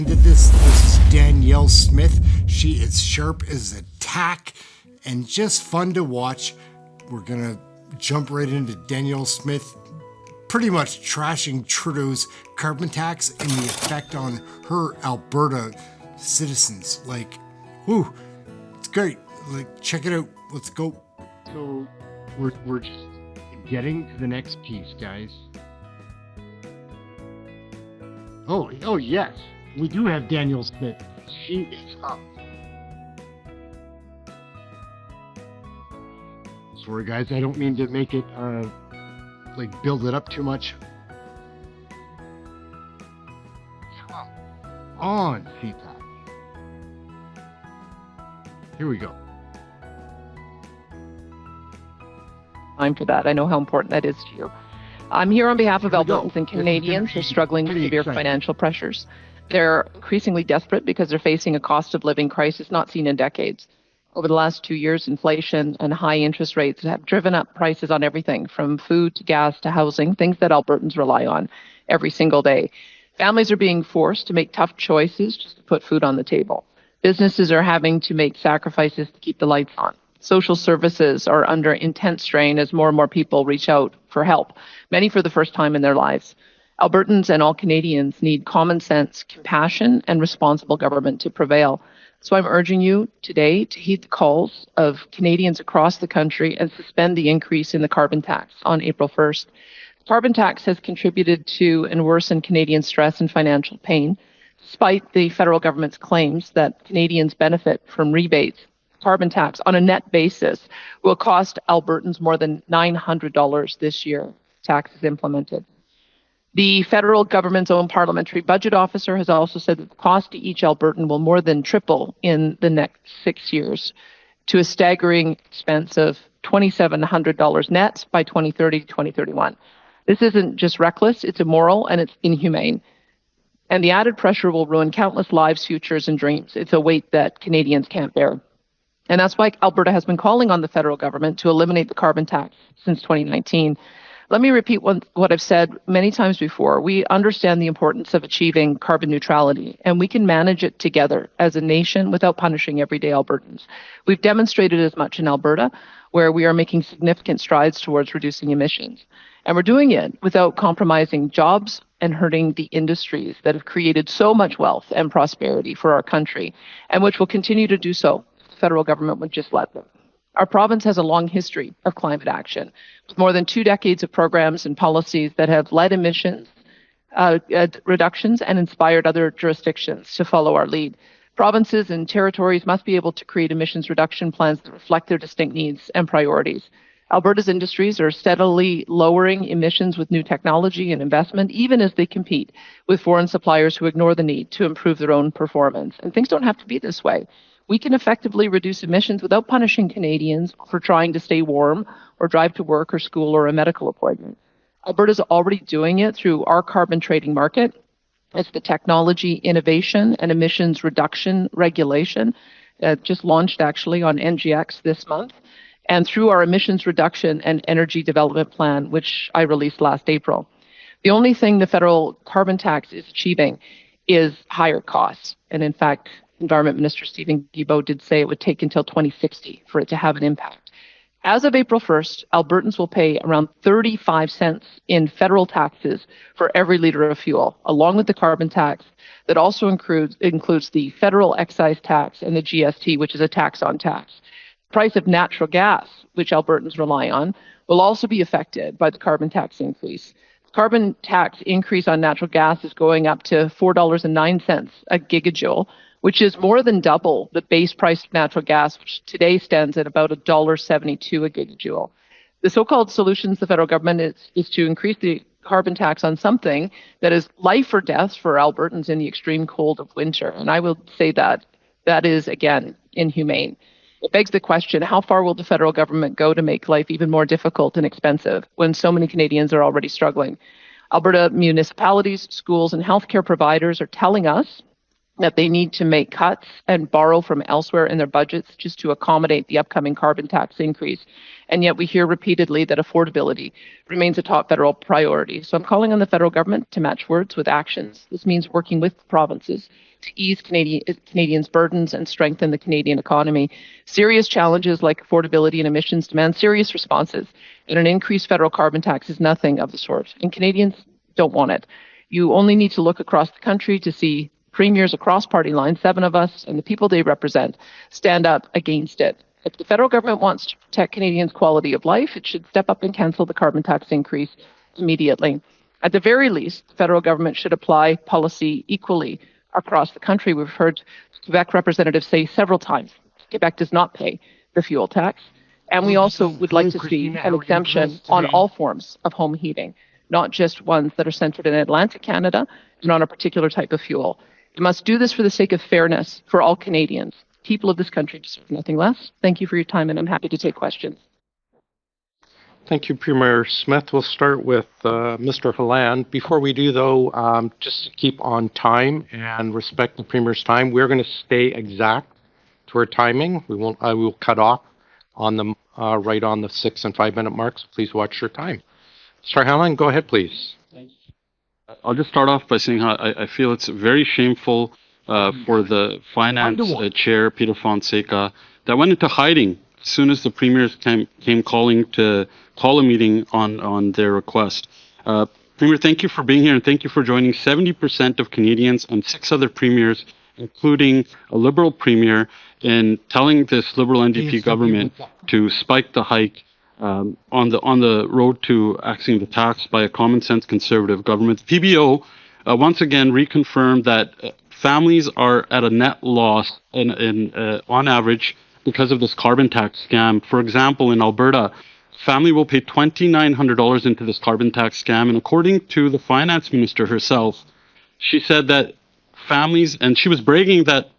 This is Danielle Smith. She is sharp as a tack and just fun to watch. We're gonna jump right into Danielle Smith pretty much trashing Trudeau's carbon tax and the effect on her Alberta citizens. Like, whoo, it's great. Like, check it out. Let's go. So we're just getting to the next piece, guys. Oh yes, we do have Danielle Smith. She is up. Sorry guys, I don't mean to make it build it up too much. Come on, CPAP. Here we go. Time for that. I know how important that is to you. I'm here on behalf of Albertans and Canadians who are struggling with severe financial pressures. They're increasingly desperate because they're facing a cost of living crisis not seen in decades. Over the last 2 years, inflation and high interest rates have driven up prices on everything from food to gas to housing, things that Albertans rely on every single day. Families are being forced to make tough choices just to put food on the table. Businesses are having to make sacrifices to keep the lights on. Social services are under intense strain as more and more people reach out for help, many for the first time in their lives. Albertans and all Canadians need common sense, compassion, and responsible government to prevail. So I'm urging you today to heed the calls of Canadians across the country and suspend the increase in the carbon tax on April 1st. The carbon tax has contributed to and worsened Canadian stress and financial pain. Despite the federal government's claims that Canadians benefit from rebates, carbon tax on a net basis will cost Albertans more than $900 this year if tax is implemented. The federal government's own parliamentary budget officer has also said that the cost to each Albertan will more than triple in the next 6 years to a staggering expense of $2,700 net by 2030 to 2031. This isn't just reckless, it's immoral and it's inhumane. And the added pressure will ruin countless lives, futures, and dreams. It's a weight that Canadians can't bear. And that's why Alberta has been calling on the federal government to eliminate the carbon tax since 2019. Let me repeat what I've said many times before. We understand the importance of achieving carbon neutrality, and we can manage it together as a nation without punishing everyday Albertans. We've demonstrated as much in Alberta, where we are making significant strides towards reducing emissions. And we're doing it without compromising jobs and hurting the industries that have created so much wealth and prosperity for our country, and which will continue to do so. Federal government would just let them. Our province has a long history of climate action, with more than 2 decades of programs and policies that have led emissions reductions and inspired other jurisdictions to follow our lead. Provinces and territories must be able to create emissions reduction plans that reflect their distinct needs and priorities. Alberta's industries are steadily lowering emissions with new technology and investment, even as they compete with foreign suppliers who ignore the need to improve their own performance. And things don't have to be this way. We can effectively reduce emissions without punishing Canadians for trying to stay warm or drive to work or school or a medical appointment. Alberta is already doing it through our carbon trading market. It's the technology innovation and emissions reduction regulation just launched actually on NGX this month, and through our emissions reduction and energy development plan, which I released last April. The only thing the federal carbon tax is achieving is higher costs. And in fact, Environment Minister Stephen Guilbeault did say it would take until 2060 for it to have an impact. As of April 1st, Albertans will pay around 35 cents in federal taxes for every litre of fuel, along with the carbon tax that also includes the federal excise tax and the GST, which is a tax on tax. The price of natural gas, which Albertans rely on, will also be affected by the carbon tax increase. The carbon tax increase on natural gas is going up to $4.09 a gigajoule, which is more than double the base price of natural gas, which today stands at about $1.72 a gigajoule. The so-called solutions the federal government is to increase the carbon tax on something that is life or death for Albertans in the extreme cold of winter. And I will say that is, again, inhumane. It begs the question, how far will the federal government go to make life even more difficult and expensive when so many Canadians are already struggling? Alberta municipalities, schools, and healthcare providers are telling us that they need to make cuts and borrow from elsewhere in their budgets just to accommodate the upcoming carbon tax increase. And yet we hear repeatedly that affordability remains a top federal priority. So I'm calling on the federal government to match words with actions. This means working with provinces to ease Canadians' burdens and strengthen the Canadian economy. Serious challenges like affordability and emissions demand serious responses, and an increased federal carbon tax is nothing of the sort, and Canadians don't want it. You only need to look across the country to see premiers across party lines, 7 of us, and the people they represent stand up against it. If the federal government wants to protect Canadians' quality of life, it should step up and cancel the carbon tax increase immediately. At the very least, the federal government should apply policy equally across the country. We've heard Quebec representatives say several times Quebec does not pay the fuel tax. And we also would like to see an exemption on all forms of home heating, not just ones that are centered in Atlantic Canada and on a particular type of fuel. We must do this for the sake of fairness for all Canadians. People of this country deserve nothing less. Thank you for your time, and I'm happy to take questions. Thank you, Premier Smith. We'll start with Mr. Holland. Before we do, though, just to keep on time and respect the Premier's time, we're going to stay exact to our timing. I will cut off on the right on the 6 and 5 minute marks. Please watch your time. Mr. Holland, go ahead, please. Thanks. I'll just start off by saying how I feel it's very shameful for the finance chair, Peter Fonseca, that went into hiding as soon as the premiers came calling to call a meeting on their request. Premier, thank you for being here, and thank you for joining 70% of Canadians and 6 other premiers, including a Liberal premier, in telling this Liberal NDP government to spike the hike on the road to axing the tax by a common sense Conservative government. The PBO once again reconfirmed that families are at a net loss on average because of this carbon tax scam. For example, in Alberta, family will pay $2,900 into this carbon tax scam, and according to the finance minister herself, she said that families, and she was bragging that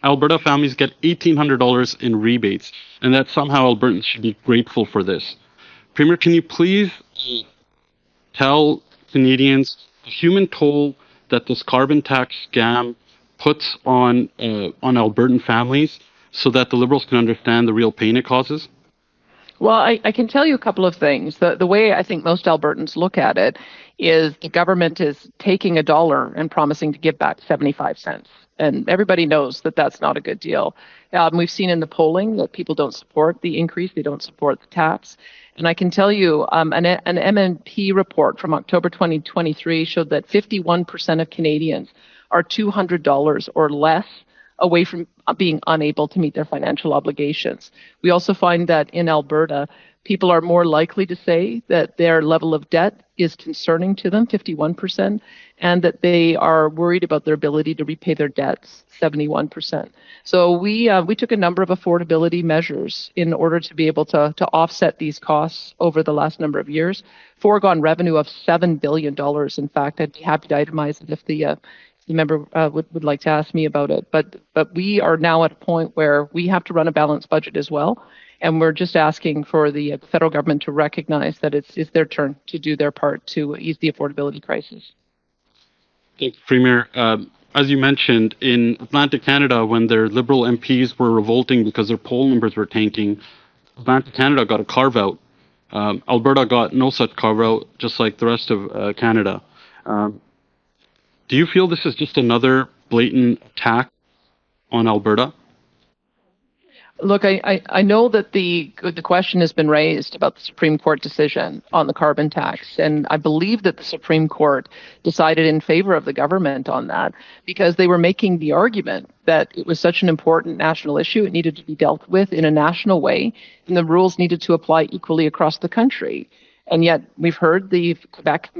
Alberta families get $1,800 in rebates, and that somehow Albertans should be grateful for this. Premier, can you please tell Canadians the human toll that this carbon tax scam puts on Albertan families so that the Liberals can understand the real pain it causes? Well, I can tell you a couple of things. The way I think most Albertans look at it is the government is taking $1 and promising to give back 75 cents. And everybody knows that that's not a good deal. We've seen in the polling that people don't support the increase. They don't support the tax. And I can tell you an MNP report from October 2023 showed that 51% of Canadians are $200 or less away from being unable to meet their financial obligations. We also find that in Alberta, people are more likely to say that their level of debt is concerning to them, 51%, and that they are worried about their ability to repay their debts, 71%. So we took a number of affordability measures in order to be able to offset these costs over the last number of years. Foregone revenue of $7 billion. In fact, I'd be happy to itemize it if the member would like to ask me about it. But we are now at a point where we have to run a balanced budget as well. And we're just asking for the federal government to recognize that it's their turn to do their part to ease the affordability crisis. Thank you, Premier. As you mentioned, in Atlantic Canada, when their Liberal MPs were revolting because their poll numbers were tanking, Atlantic Canada got a carve-out. Alberta got no such carve-out, just like the rest of Canada. Do you feel this is just another blatant attack on Alberta? Look, I know that the question has been raised about the Supreme Court decision on the carbon tax, and I believe that the Supreme Court decided in favor of the government on that because they were making the argument that it was such an important national issue, it needed to be dealt with in a national way, and the rules needed to apply equally across the country. And yet we've heard the Quebec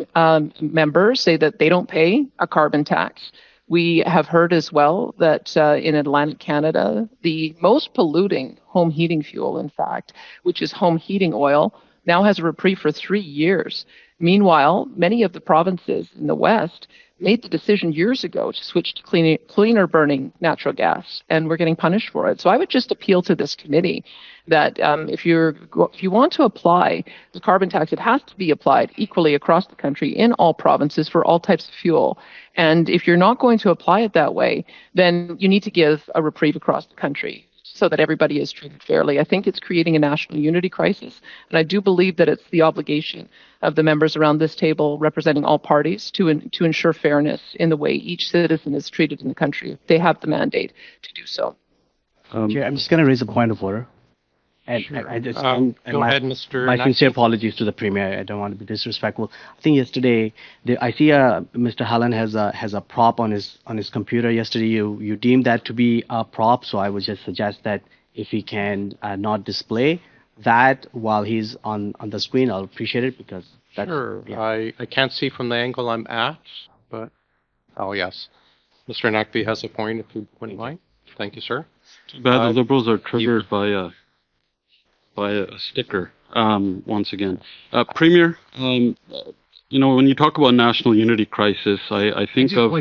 members say that they don't pay a carbon tax. We have heard as well that in Atlantic Canada, the most polluting home heating fuel, in fact, which is home heating oil, now has a reprieve for 3 years. Meanwhile, many of the provinces in the West made the decision years ago to switch to cleaner burning natural gas, and we're getting punished for it. So I would just appeal to this committee that if you want to apply the carbon tax, it has to be applied equally across the country in all provinces for all types of fuel. And if you're not going to apply it that way, then you need to give a reprieve across the country. so that everybody is treated fairly. I think it's creating a national unity crisis, and I do believe that it's the obligation of the members around this table representing all parties to ensure fairness in the way each citizen is treated in the country. They have the mandate to do so. Chair, I'm just going to raise a point of order. And Sure. I just Go my, ahead, Mr. My Naki. sincere apologies to the Premier. I don't want to be disrespectful. I think yesterday, I see Mr. Hallen has a prop on his computer. Yesterday, you deemed that to be a prop, so I would just suggest that if he can not display that while he's on the screen, I'll appreciate it because that's Sure. yeah. I can't see from the angle I'm at, but oh yes, Mr. Nakvi has a point. If you wouldn't mind, thank you, sir. Too bad the Liberals are triggered by a sticker. Once again, Premier, you know, when you talk about national unity crisis, I think of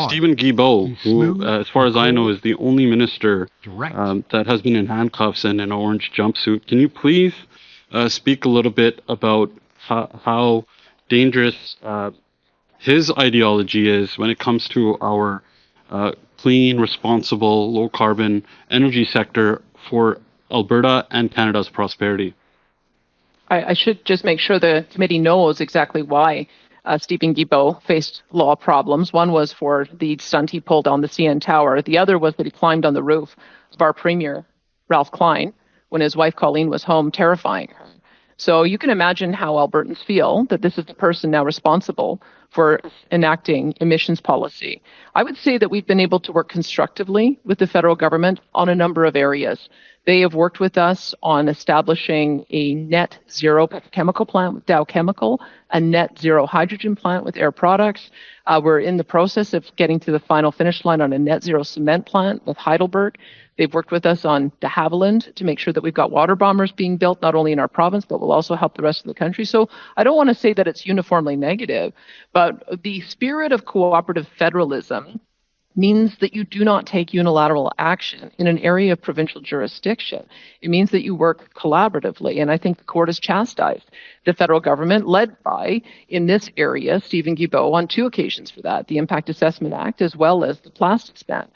Stephen Guilbeault, who, as far as I know, is the only minister that has been in handcuffs and in an orange jumpsuit. Can you please speak a little bit about how dangerous his ideology is when it comes to our clean, responsible, low-carbon energy sector for Alberta and Canada's prosperity? I should just make sure the committee knows exactly why Stephen Guilbeault faced law problems. One was for the stunt he pulled on the CN Tower. The other was that he climbed on the roof of our Premier, Ralph Klein, when his wife Colleen was home, terrifying her. So you can imagine how Albertans feel that this is the person now responsible for enacting emissions policy. I would say that we've been able to work constructively with the federal government on a number of areas. They have worked with us on establishing a net zero petrochemical plant with Dow Chemical, a net zero hydrogen plant with Air Products. We're in the process of getting to the final finish line on a net zero cement plant with Heidelberg. They've worked with us on de Havilland to make sure that we've got water bombers being built, not only in our province, but will also help the rest of the country. So I don't want to say that it's uniformly negative, but the spirit of cooperative federalism means that you do not take unilateral action in an area of provincial jurisdiction. It means that you work collaboratively, and I think the court has chastised the federal government, led by, in this area, Stephen Guilbeault, on 2 occasions for that, the Impact Assessment Act as well as the plastics ban.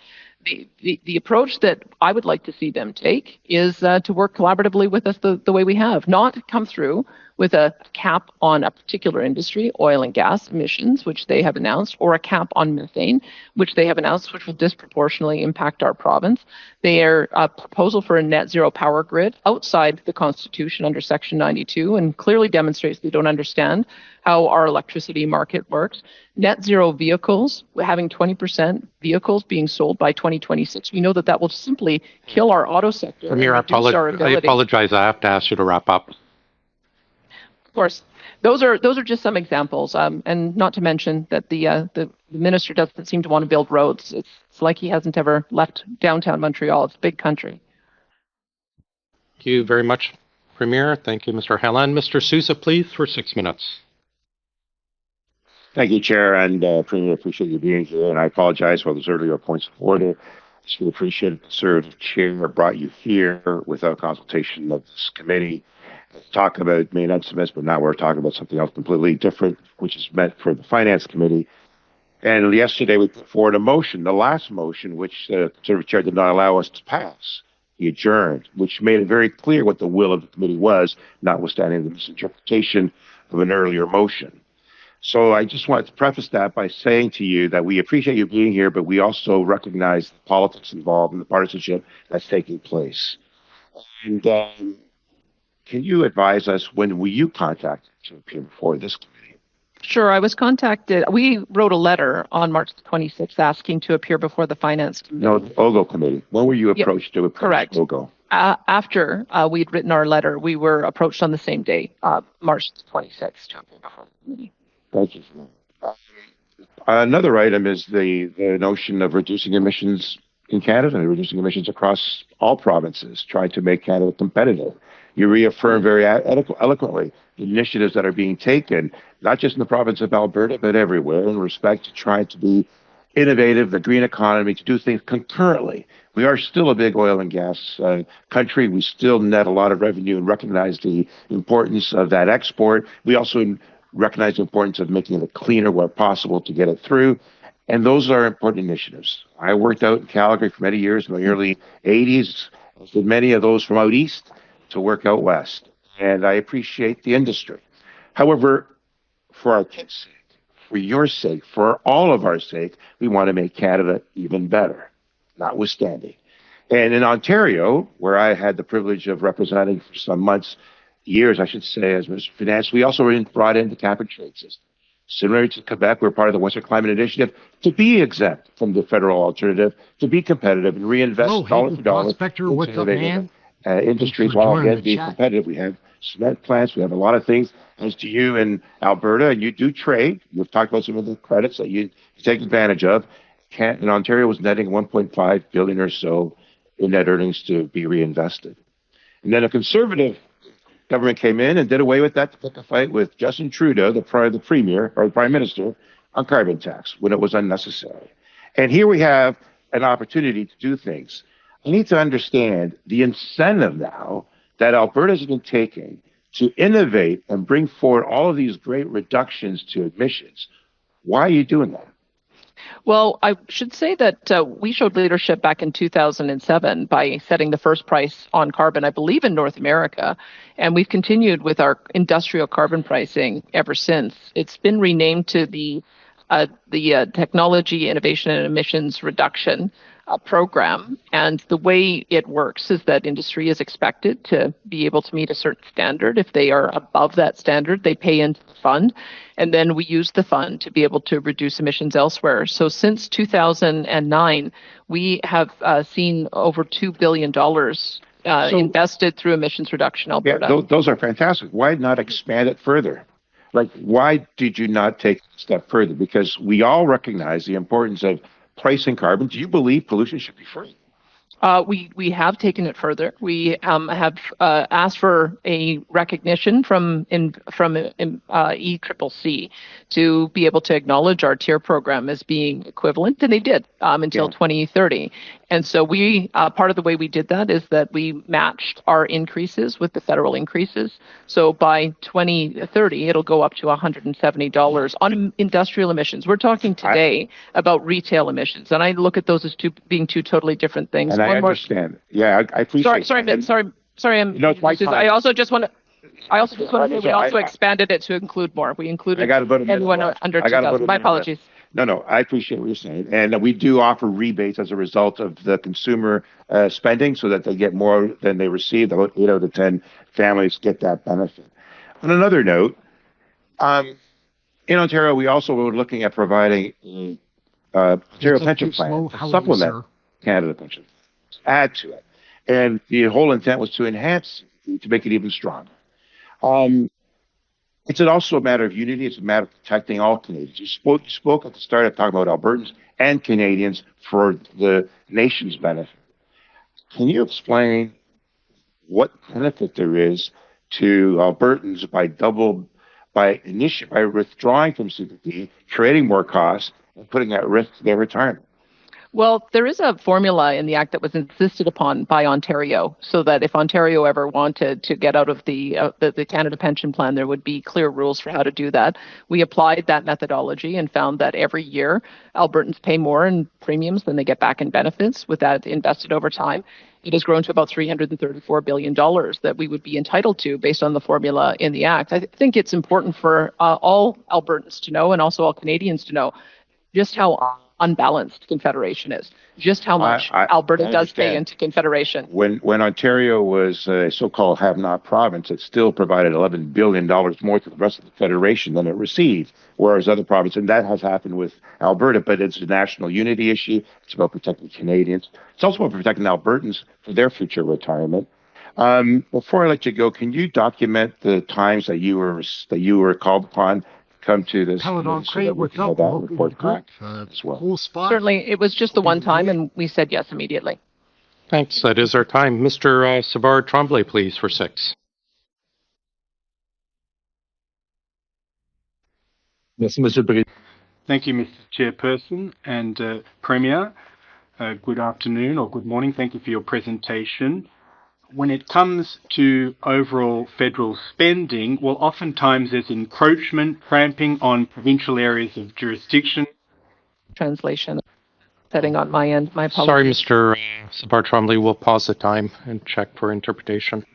The approach that I would like to see them take is to work collaboratively with us the way we have, not come through with a cap on a particular industry, oil and gas emissions, which they have announced, or a cap on methane, which they have announced, which will disproportionately impact our province. Their proposal for a net zero power grid outside the Constitution under Section 92 and clearly demonstrates they don't understand how our electricity market works. Net zero vehicles, having 20% vehicles being sold by 2026, we know that that will simply kill our auto sector. Premier, I apologize. I have to ask you to wrap up. Of course, those are just some examples, and not to mention that the minister doesn't seem to want to build roads. It's like he hasn't ever left downtown Montreal. It's a big country. Thank you very much, Premier. Thank you, Mr. Halland. Mr. Sousa, please, for 6 minutes. Thank you, Chair, and Premier, appreciate you being here, and I apologize for those earlier points of order. I just appreciate the conservative chair brought you here without consultation of this committee. Talk about main estimates, but now we're talking about something else completely different, which is meant for the Finance Committee. And yesterday we put forward a motion, the last motion, which the Conservative Chair did not allow us to pass. He adjourned, which made it very clear what the will of the committee was, notwithstanding the misinterpretation of an earlier motion. So I just wanted to preface that by saying to you that we appreciate you being here, but we also recognize the politics involved and the partisanship that's taking place. And can you advise us when will you contact to appear before this committee? Sure, I was contacted. We wrote a letter on March 26th asking to appear before the Finance Committee. No, the OGO committee. When were you approached to approach correct. OGO? After we'd written our letter, we were approached on the same day, March 26th, to appear before the committee. Thank you. Another item is the notion of reducing emissions in Canada and reducing emissions across all provinces, trying to make Canada competitive. You reaffirm very eloquently the initiatives that are being taken, not just in the province of Alberta, but everywhere, in respect to trying to be innovative, the green economy, to do things concurrently. We are still a big oil and gas country. We still net a lot of revenue and recognize the importance of that export. We also recognize the importance of making it cleaner where possible to get it through. And those are important initiatives. I worked out in Calgary for many years in the early 80s, did many of those from out east to work out west. And I appreciate the industry. However, for our kids' sake, for your sake, for all of our sake, we want to make Canada even better, notwithstanding. And in Ontario, where I had the privilege of representing for some months, years, I should say, as Minister of Finance, we also brought in the cap and trade system. Similar to Quebec, we're part of the Western Climate Initiative to be exempt from the federal alternative, to be competitive and reinvest dollar for dollar What's up, man? Industries while again being competitive. We have cement plants, we have a lot of things. As to you in Alberta, and you do trade. You've talked about some of the credits that you take advantage of. In Ontario was netting 1.5 billion or so in net earnings to be reinvested. And then a conservative government came in and did away with that to pick a fight with Justin Trudeau, the premier or the prime minister, on carbon tax when it was unnecessary. And here we have an opportunity to do things. I need to understand the incentive now that Alberta has been taking to innovate and bring forward all of these great reductions to emissions. Why are you doing that? Well, I should say that we showed leadership back in 2007 by setting the first price on carbon, I believe, in North America. And we've continued with our industrial carbon pricing ever since. It's been renamed to the Technology, Innovation, and Emissions Reduction program. And the way it works is that industry is expected to be able to meet a certain standard. If they are above that standard, they pay into the fund. And then we use the fund to be able to reduce emissions elsewhere. So since 2009, we have seen over $2 billion invested through emissions reduction Alberta. Yeah, those are fantastic. Why not expand it further? Like, why did you not take a step further? Because we all recognize the importance of pricing carbon. Do you believe pollution should be free? We have taken it further. We have asked for a recognition from ECCC to be able to acknowledge our tier program as being equivalent, and they did until 2030. And so we part of the way we did that is that we matched our increases with the federal increases. So by 2030, it'll go up to $170 on industrial emissions. We're talking today about retail emissions, and I look at those as being two totally different things. And I understand. Yeah, I appreciate. Sorry. It's my time. I also just want to say we also expanded it to include more. We included anyone under 2,000. My apologies. No, I appreciate what you're saying. And we do offer rebates as a result of the consumer spending so that they get more than they receive. About 8 out of 10 families get that benefit. On another note, in Ontario, we also were looking at providing a Ontario pension plan to supplement Canada pension, add to it. And the whole intent was to enhance, to make it even stronger. It's also a matter of unity. It's a matter of protecting all Canadians. You spoke at the start of talking about Albertans and Canadians for the nation's benefit. Can you explain what benefit there is to Albertans by withdrawing from CPP, creating more costs, and putting at risk their retirement? Well, there is a formula in the Act that was insisted upon by Ontario, so that if Ontario ever wanted to get out of the Canada Pension Plan, there would be clear rules for how to do that. We applied that methodology and found that every year Albertans pay more in premiums than they get back in benefits. With that invested over time, it has grown to about $334 billion that we would be entitled to based on the formula in the Act. I think it's important for all Albertans to know, and also all Canadians to know, just how unbalanced Confederation is, just how much Alberta does pay into Confederation. When Ontario was a so-called have-not province, it still provided $11 billion more to the rest of the Federation than it received, whereas other provinces, and that has happened with Alberta, but it's a national unity issue. It's about protecting Canadians. It's also about protecting Albertans for their future retirement. Before I let you go, can you document the times that you were called upon come to this Peloton crate, what's up? Report back as well. Cool spot. Certainly, it was just the one time, and we said yes immediately. Thanks. That is our time. Mr. Savard Tremblay, please, for 6. Thank you, Mr. Chairperson and Premier. Good afternoon or good morning. Thank you for your presentation. When it comes to overall federal spending, well, oftentimes there's encroachment, cramping on provincial areas of jurisdiction, translation setting on my end. My apologies. Sorry, Mr. Sabar-Trombley, we'll pause the time and check for interpretation.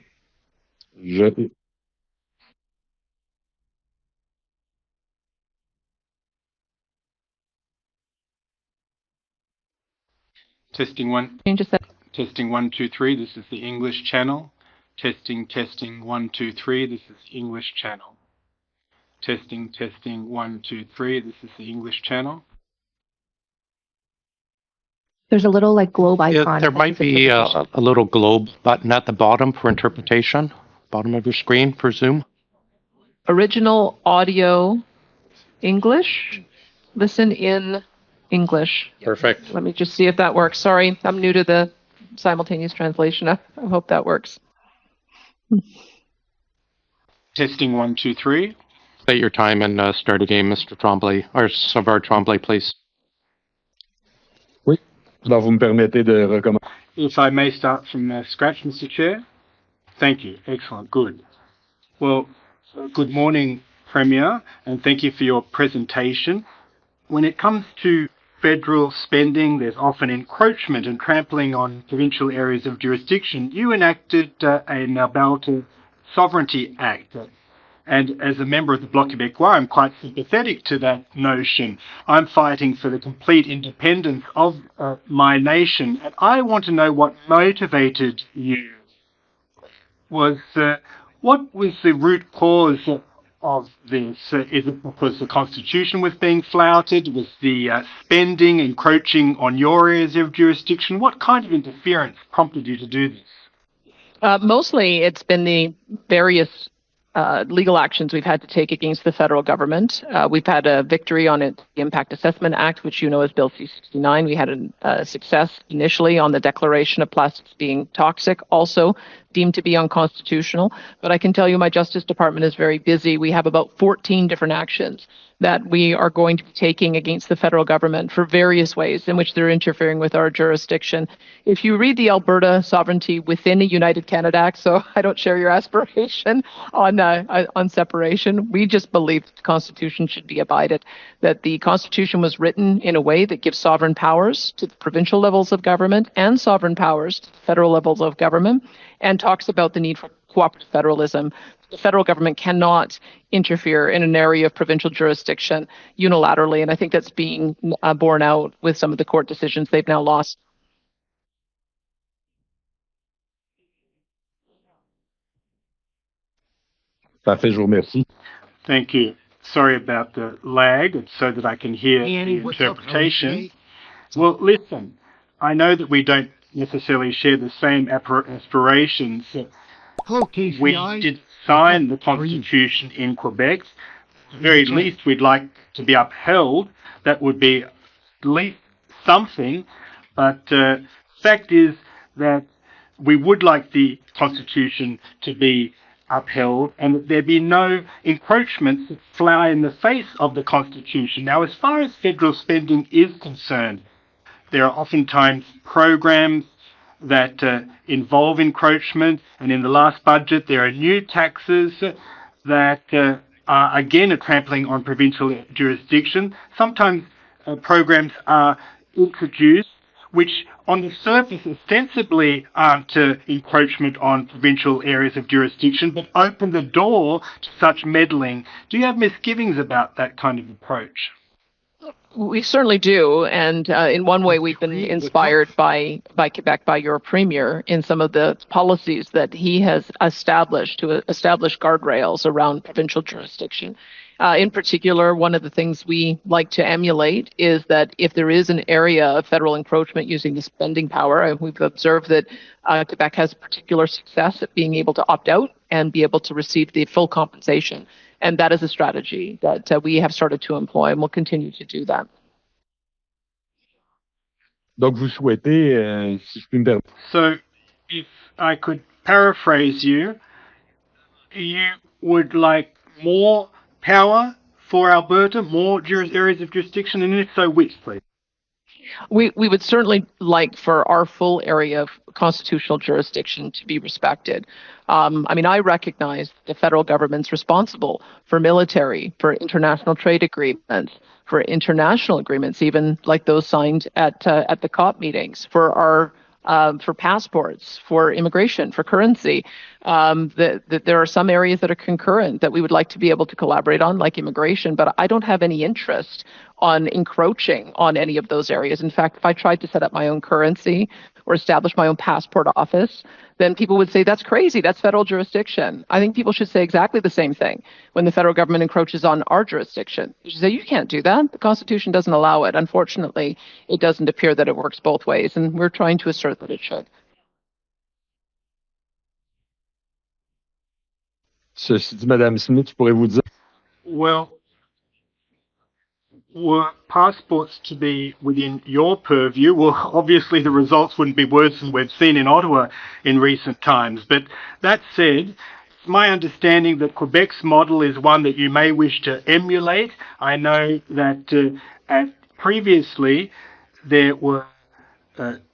Testing one. Change a sec- Testing 1, 2, 3. This is the English channel. Testing 1, 2, 3. This is the English channel. Testing 1, 2, 3. This is the English channel. There's a little like globe icon. Yeah, there might be a little globe button at the bottom for interpretation, bottom of your screen for Zoom. Original audio English. Listen in English. Perfect. Let me just see if that works. Sorry, I'm new to the simultaneous translation. I hope that works. Testing 1, 2, 3. State your time and start again, Mr. Trombley, or Sabar-Trombley, please. Alors, vous me permettez de recommencer. If I may start from scratch, Mr. Chair. Thank you. Excellent. Good. Well, good morning, Premier, and thank you for your presentation. When it comes to federal spending, there's often encroachment and trampling on provincial areas of jurisdiction. You enacted an Alberta Sovereignty Act. And as a member of the Bloc Québécois, I'm quite sympathetic to that notion. I'm fighting for the complete independence of my nation. And I want to know what motivated you. What was the root cause of this? Is it because the Constitution was being flouted? Was the spending encroaching on your areas of jurisdiction? What kind of interference prompted you to do this? Mostly it's been the various legal actions we've had to take against the federal government. We've had a victory on the Impact Assessment Act, which you know is Bill C-69. We had a success initially on the declaration of plastics being toxic, also deemed to be unconstitutional. But I can tell you my Justice Department is very busy. We have about 14 different actions that we are going to be taking against the federal government for various ways in which they're interfering with our jurisdiction. If you read the Alberta Sovereignty Within a United Canada Act, so I don't share your aspiration on separation, we just believe the Constitution should be abided, that the Constitution was written in a way that gives sovereign powers to the provincial levels of government and sovereign powers to the federal levels of government, and talks about the need for cooperative federalism. The federal government cannot interfere in an area of provincial jurisdiction unilaterally, and I think that's being borne out with some of the court decisions they've now lost. Parfait, je vous remercie. Thank you. Sorry about the lag. It's so that I can hear the interpretation. Well, listen, I know that we don't necessarily share the same aspirations. Hello, KCI. We did sign the Constitution in Quebec. At the very least, we'd like to be upheld. That would be at least something. But fact is that we would like the Constitution to be upheld and that there be no encroachments that fly in the face of the Constitution. Now, as far as federal spending is concerned, there are oftentimes programs that involve encroachment, and in the last budget there are new taxes that are again a trampling on provincial jurisdiction. Sometimes programs are introduced which on the surface ostensibly aren't encroachment on provincial areas of jurisdiction, but open the door to such meddling. Do you have misgivings about that kind of approach? We certainly do, and in one way we've been inspired by Quebec, by your premier, in some of the policies that he has established to establish guardrails around provincial jurisdiction. In particular, one of the things we like to emulate is that if there is an area of federal encroachment using the spending power, and we've observed that Quebec has particular success at being able to opt out and be able to receive the full compensation. And that is a strategy that we have started to employ and will continue to do that. Donc, vous souhaitez, si je puis me permettre. So, if I could paraphrase you, you would like more power for Alberta, more areas of jurisdiction, and if so, which, please? We would certainly like for our full area of constitutional jurisdiction to be respected. I recognize the federal government's responsible for military, for international trade agreements, for international agreements, even like those signed at the COP meetings, for passports, for immigration, for currency. That there are some areas that are concurrent that we would like to be able to collaborate on, like immigration, but I don't have any interest on encroaching on any of those areas. In fact, if I tried to set up my own currency or establish my own passport office, then people would say, that's crazy, that's federal jurisdiction. I think people should say exactly the same thing when the federal government encroaches on our jurisdiction. You should say, you can't do that. The Constitution doesn't allow it. Unfortunately, it doesn't appear that it works both ways, and we're trying to assert that it should. Ceci dit, Madame Smith, je pourrais vous dire. Well, were passports to be within your purview, well, obviously the results wouldn't be worse than we've seen in Ottawa in recent times. But that said, it's my understanding that Quebec's model is one that you may wish to emulate. I know that previously there were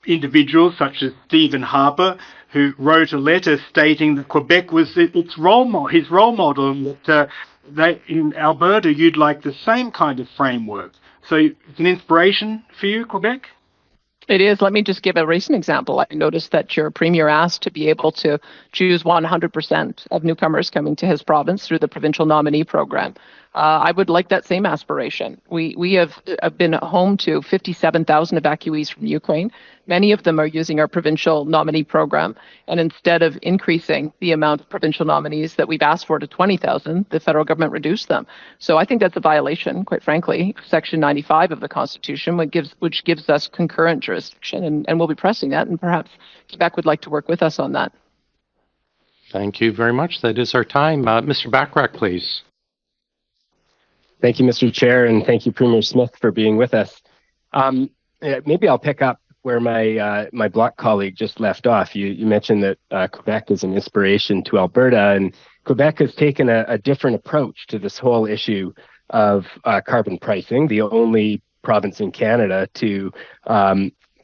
individuals such as Stephen Harper who wrote a letter stating that Quebec was his role model, and that in Alberta you'd like the same kind of framework. So it's an inspiration for you, Quebec? It is. Let me just give a recent example. I noticed that your premier asked to be able to choose 100% of newcomers coming to his province through the provincial nominee program. I would like that same aspiration. We have been home to 57,000 evacuees from Ukraine. Many of them are using our provincial nominee program. And instead of increasing the amount of provincial nominees that we've asked for to 20,000, the federal government reduced them. So I think that's a violation, quite frankly, Section 95 of the Constitution, which gives us concurrent jurisdiction. And we'll be pressing that. And perhaps Quebec would like to work with us on that. Thank you very much. That is our time. Mr. Bachrach, please. Thank you, Mr. Chair, and thank you, Premier Smith, for being with us. Maybe I'll pick up where my Bloc colleague just left off. You mentioned that Quebec is an inspiration to Alberta, and Quebec has taken a different approach to this whole issue of carbon pricing, the only province in Canada to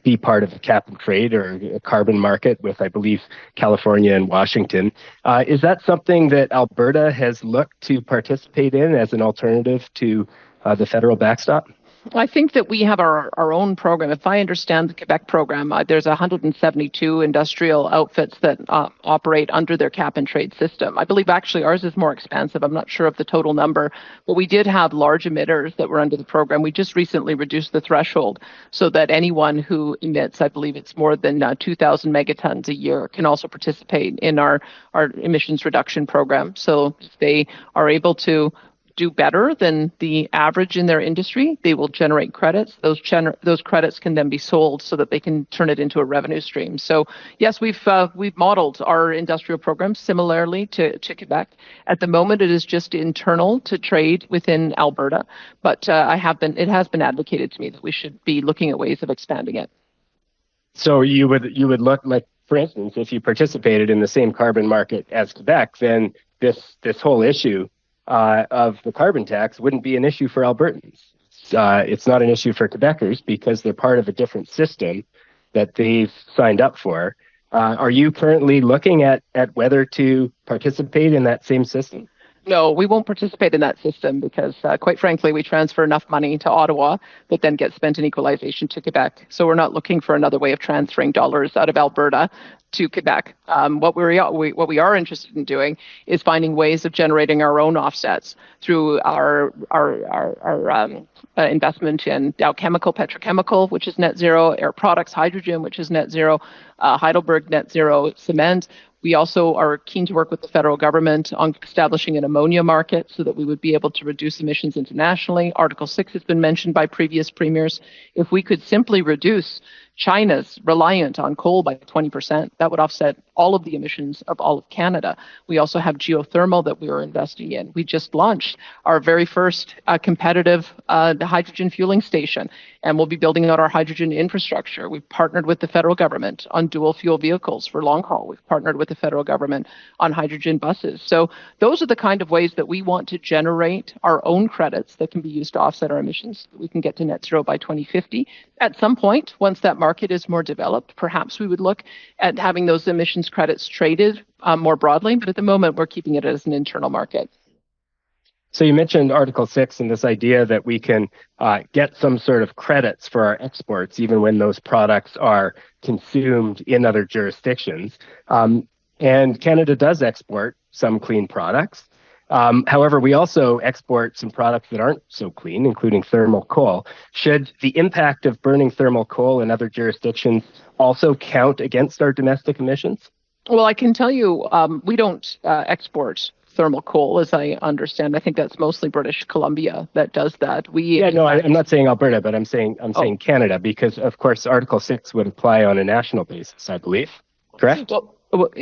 be part of a cap and trade or a carbon market with, I believe, California and Washington. Is that something that Alberta has looked to participate in as an alternative to the federal backstop? I think that we have our own program. If I understand the Quebec program, there's 172 industrial outfits that operate under their cap and trade system. I believe actually ours is more expansive. I'm not sure of the total number, but we did have large emitters that were under the program. We just recently reduced the threshold so that anyone who emits, I believe it's more than 2,000 megatons a year, can also participate in our emissions reduction program. So if they are able to do better than the average in their industry, they will generate credits. Those credits can then be sold so that they can turn it into a revenue stream. So yes, we've modeled our industrial program similarly to Quebec. At the moment, it is just internal to trade within Alberta, but it has been advocated to me that we should be looking at ways of expanding it. So you would look like, for instance, if you participated in the same carbon market as Quebec, then this whole issue of the carbon tax wouldn't be an issue for Albertans. It's not an issue for Quebecers because they're part of a different system that they've signed up for. Are you currently looking at whether to participate in that same system? No, we won't participate in that system because, quite frankly, we transfer enough money to Ottawa that then gets spent in equalization to Quebec. So we're not looking for another way of transferring dollars out of Alberta to Quebec. What we are interested in doing is finding ways of generating our own offsets through our investment in Dow Chemical, Petrochemical, which is net zero, Air Products, hydrogen, which is net zero, Heidelberg net zero cement. We also are keen to work with the federal government on establishing an ammonia market so that we would be able to reduce emissions internationally. Article 6 has been mentioned by previous premiers. If we could simply reduce China's reliant on coal by 20%. That would offset all of the emissions of all of Canada. We also have geothermal that we are investing in. We just launched our very first competitive hydrogen fueling station, and we'll be building out our hydrogen infrastructure. We've partnered with the federal government on dual fuel vehicles for long haul. We've partnered with the federal government on hydrogen buses. So those are the kind of ways that we want to generate our own credits that can be used to offset our emissions. We can get to net zero by 2050. At some point, once that market is more developed, perhaps we would look at having those emissions credits traded more broadly, but at the moment we're keeping it as an internal market. So you mentioned Article 6 and this idea that we can get some sort of credits for our exports, even when those products are consumed in other jurisdictions. And Canada does export some clean products. However, we also export some products that aren't so clean, including thermal coal. Should the impact of burning thermal coal in other jurisdictions also count against our domestic emissions? Well, I can tell you we don't export thermal coal, as I understand. I think that's mostly British Columbia that does that. I'm not saying Alberta, but I'm saying Canada, because of course Article 6 would apply on a national basis, I believe. Correct? Well,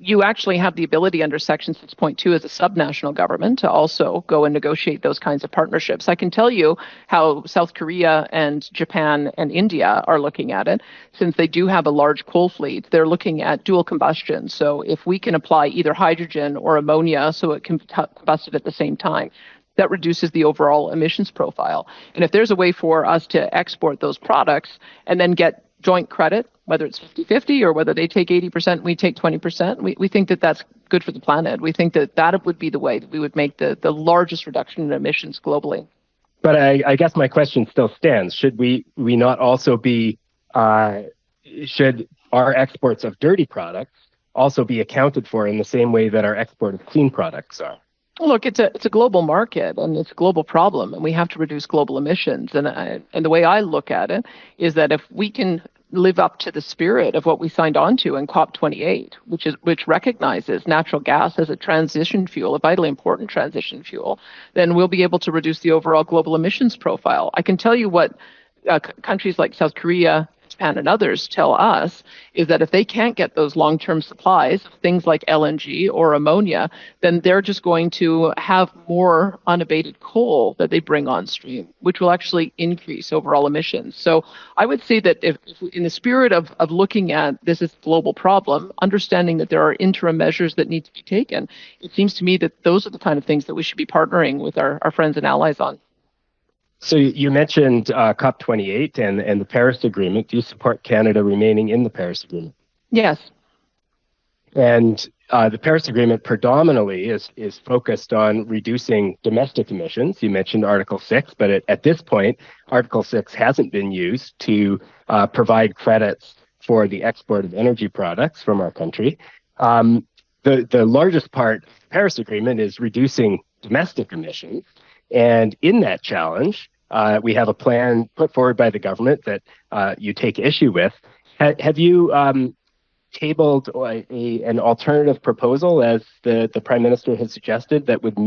you actually have the ability under Section 6.2 as a subnational government to also go and negotiate those kinds of partnerships. I can tell you how South Korea and Japan and India are looking at it. Since they do have a large coal fleet, they're looking at dual combustion. So if we can apply either hydrogen or ammonia so it can be combusted at the same time, that reduces the overall emissions profile. And if there's a way for us to export those products and then get joint credit, whether it's 50-50 or whether they take 80% and we take 20%, we think that that's good for the planet. We think that that would be the way that we would make the largest reduction in emissions globally. But I guess my question still stands. Should we not also be, should our exports of dirty products also be accounted for in the same way that our export of clean products are? Look, it's a global market and it's a global problem, and we have to reduce global emissions. And the way I look at it is that if we can live up to the spirit of what we signed on to in COP28, which recognizes natural gas as a transition fuel, a vitally important transition fuel, then we'll be able to reduce the overall global emissions profile. I can tell you what countries like South Korea, Japan, and others tell us is that if they can't get those long-term supplies of things like LNG or ammonia, then they're just going to have more unabated coal that they bring on stream, which will actually increase overall emissions. So I would say that if in the spirit of looking at this as a global problem, understanding that there are interim measures that need to be taken, it seems to me that those are the kind of things that we should be partnering with our friends and allies on. So you mentioned COP28 and the Paris Agreement. Do you support Canada remaining in the Paris Agreement? Yes. And the Paris Agreement predominantly is focused on reducing domestic emissions. You mentioned Article 6, but at this point, Article 6 hasn't been used to provide credits for the export of energy products from our country. The largest part of the Paris Agreement is reducing domestic emissions. And in that challenge, we have a plan put forward by the government that you take issue with. Have you tabled an alternative proposal, as the Prime Minister has suggested, that would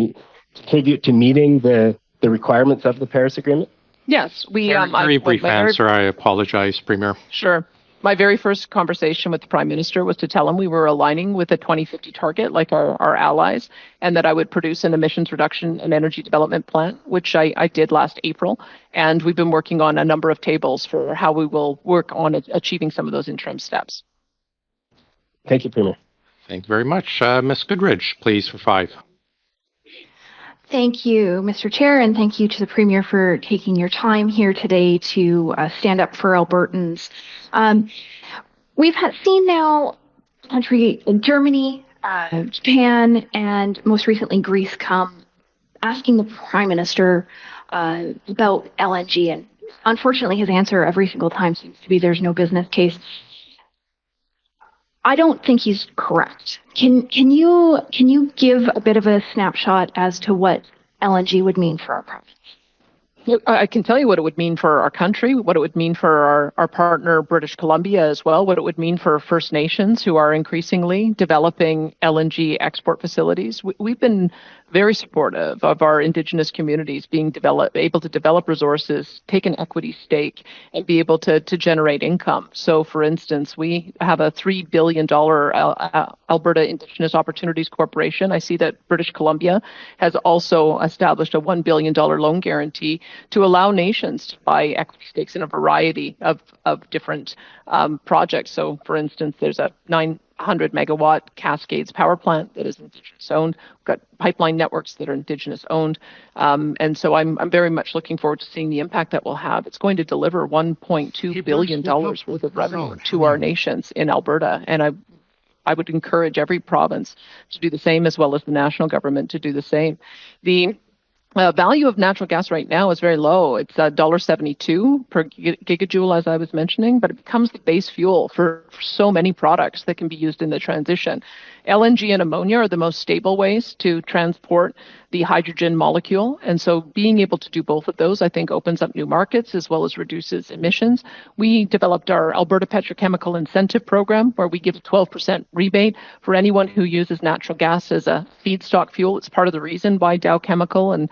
contribute to meeting the requirements of the Paris Agreement? Yes. Very brief answer. I apologize, Premier. Sure. My very first conversation with the Prime Minister was to tell him we were aligning with a 2050 target like our allies, and that I would produce an emissions reduction and energy development plan, which I did last April. And we've been working on a number of tables for how we will work on achieving some of those interim steps. Thank you, Premier. Thank you very much. Ms. Goodridge, please, for 5. Thank you, Mr. Chair, and thank you to the Premier for taking your time here today to stand up for Albertans. We've seen now country like Germany, Japan, and most recently Greece come asking the Prime Minister about LNG, and unfortunately his answer every single time seems to be there's no business case. I don't think he's correct. Can you give a bit of a snapshot as to what LNG would mean for our province? I can tell you what it would mean for our country, what it would mean for our partner, British Columbia, as well, what it would mean for First Nations who are increasingly developing LNG export facilities. We've been very supportive of our Indigenous communities being able to develop resources, take an equity stake, and be able to generate income. So, for instance, we have a $3 billion Alberta Indigenous Opportunities Corporation. I see that British Columbia has also established a $1 billion loan guarantee to allow nations to buy equity stakes in a variety of different projects. So, for instance, there's a 900 megawatt Cascades power plant that is Indigenous owned. We've got pipeline networks that are Indigenous owned. And so I'm very much looking forward to seeing the impact that will have. It's going to deliver $1.2 billion worth of revenue to our nations in Alberta. And I would encourage every province to do the same, as well as the national government to do the same. The value of natural gas right now is very low. It's $1.72 per gigajoule, as I was mentioning, but it becomes the base fuel for so many products that can be used in the transition. LNG and ammonia are the most stable ways to transport the hydrogen molecule. And so being able to do both of those, I think, opens up new markets as well as reduces emissions. We developed our Alberta Petrochemical Incentive Program, where we give a 12% rebate for anyone who uses natural gas as a feedstock fuel. It's part of the reason why Dow Chemical and